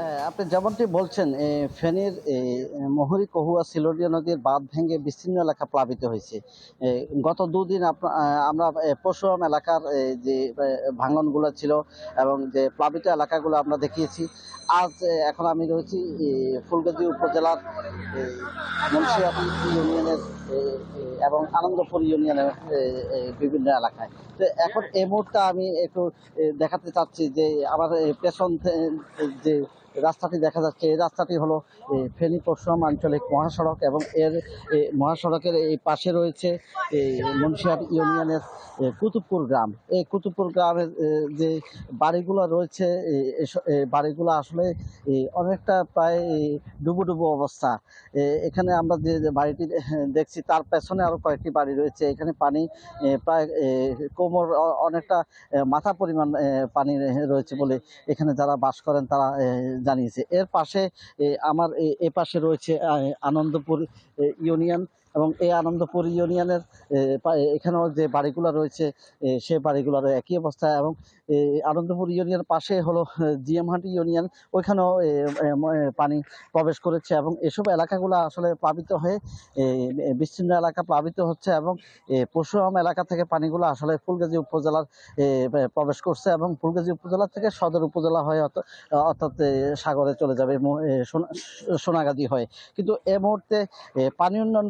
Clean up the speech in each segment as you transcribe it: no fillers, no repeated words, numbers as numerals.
হ্যাঁ, আপনি যেমনটি বলছেন ফেনীর মহুরী কহুয়া সিলোনিয়া নদীর বাঁধ ভেঙে বিস্তীর্ণ এলাকা প্লাবিত হয়েছে। গত দুদিন আমরা পরশুরাম এলাকার যে ভাঙনগুলো ছিল এবং যে প্লাবিত এলাকাগুলো আমরা দেখিয়েছি। আজ এখন আমি রয়েছি ফুলগাজী উপজেলার এ, মুন্সিয়াটি ইউনিয়নের এবং আনন্দপুর ইউনিয়নের বিভিন্ন এলাকায়। তো এখন এই মুহূর্তে আমি একটু দেখাতে চাচ্ছি যে আমার পেছন যে রাস্তাটি দেখা যাচ্ছে, এই রাস্তাটি হলো ফেনী পরশুরাম আঞ্চলিক মহাসড়ক এবং এর মহাসড়কের এই পাশে রয়েছে মুন্সিয়াট ইউনিয়নের কুতুবপুর গ্রাম। এই কুতুবপুর গ্রামের যে বাড়িগুলো রয়েছে, বাড়িগুলো আসলে অনেকটা প্রায় ডুবো ডুবো অবস্থা। এখানে আমরা যে বাড়িটি দেখছি তার পেছনে আরো কয়েকটি বাড়ি রয়েছে। এখানে পানি প্রায় কোমর অনেকটা মাথা পরিমাণ পানি রয়েছে বলে এখানে যারা বাস করেন তারা জানিয়েছে। এর পাশে আমার এ পাশে রয়েছে আনন্দপুর ইউনিয়ন এবং এই আনন্দপুর ইউনিয়নের এখানেও যে বাড়িগুলো রয়েছে সে বাড়িগুলোর একই অবস্থা। এবং আনন্দপুর ইউনিয়নের পাশে হলো জিএমহাটি ইউনিয়ন, ওইখানেও পানি প্রবেশ করেছে এবং এসব এলাকাগুলো আসলে প্লাবিত হয়ে বিস্তীর্ণ এলাকা প্লাবিত হচ্ছে এবং পরশুরাম এলাকা থেকে পানিগুলো আসলে ফুলগাজী উপজেলার প্রবেশ করছে এবং ফুলগাজী উপজেলা থেকে সদর উপজেলা হয়ে অর্থাৎ সাগরে চলে যাবে সোনাগাজী হয়ে। কিন্তু এ মুহূর্তে পানি উন্নয়ন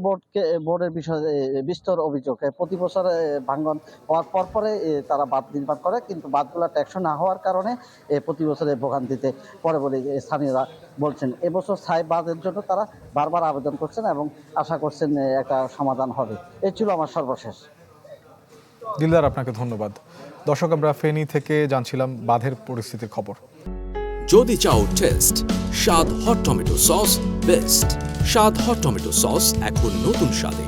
বোর্ডের বিষয়ে বিস্তর অভিযোগ। প্রতি বছর ভাঙ্গন হওয়ার পরে তারা বাঁধ নির্মাণ করে, কিন্তু বাঁধগুলো টেকসই না হওয়ার কারণে প্রতি বছরে ভোগান্তিতে পড়ে বলে স্থানীয়রা বলছেন। এবছর স্থায়ী বাঁধের জন্য তারা বারবার আবেদন করছেন এবং আশা করছেন একটা সমাধান হবে। এই ছিল আমার সর্বশেষ। দিলদার, আপনাকে ধন্যবাদ। দর্শক, আমরা ফেনী থেকে জানছিলাম বাঁধের পরিস্থিতির খবর। যদি চাও টেস্ট স্বাদ হট টমেটো সস বেস্ট। স্বাদ হট টমেটো সস এখন নতুন স্বাদে।